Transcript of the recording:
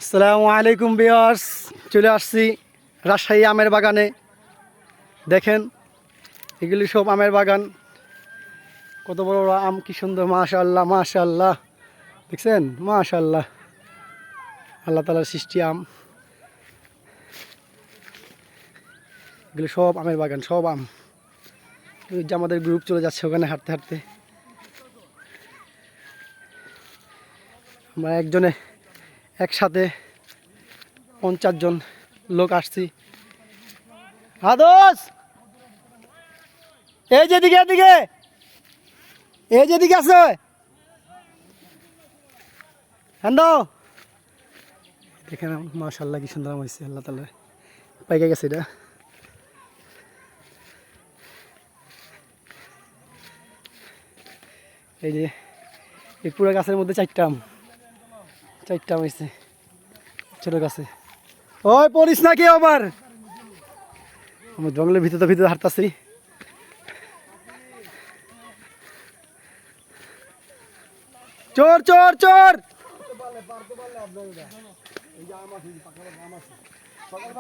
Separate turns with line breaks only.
আসসালামু আলাইকুম ভিউয়ার্স, চলে আসছি রাজশাহী আমের বাগানে। দেখেন এগুলি সব আমের বাগান। কত বড় বড় আম, কি সুন্দর, মাশাআল্লাহ মাশাআল্লাহ। দেখছেন, মাশাআল্লাহ, আল্লাহ তাআলার সৃষ্টি আম। এগুলি সব আমের বাগান, সব আম। ওই যে আমাদের গ্রুপ চলে যাচ্ছে ওখানে হাঁটতে হাঁটতে। আমরা একসাথে 50 জন লোক আসছি। আদর্শ, এই যেদিকে এদিকে, এই যেদিকে আছে হ্যাঁ। দেখেন মাশাআল্লাহ কি সুন্দর আম হয়েছে, আল্লাহ তাআলা পাইকে গেছে এটা। এই যে এই পুরো গাছের মধ্যে চারটা আম হয়েছে, ছোট গাছে। ওই পড়িস না কি আবার, আমি জঙ্গলের ভিতরে হাঁটতাছি। চোর চোর চোর।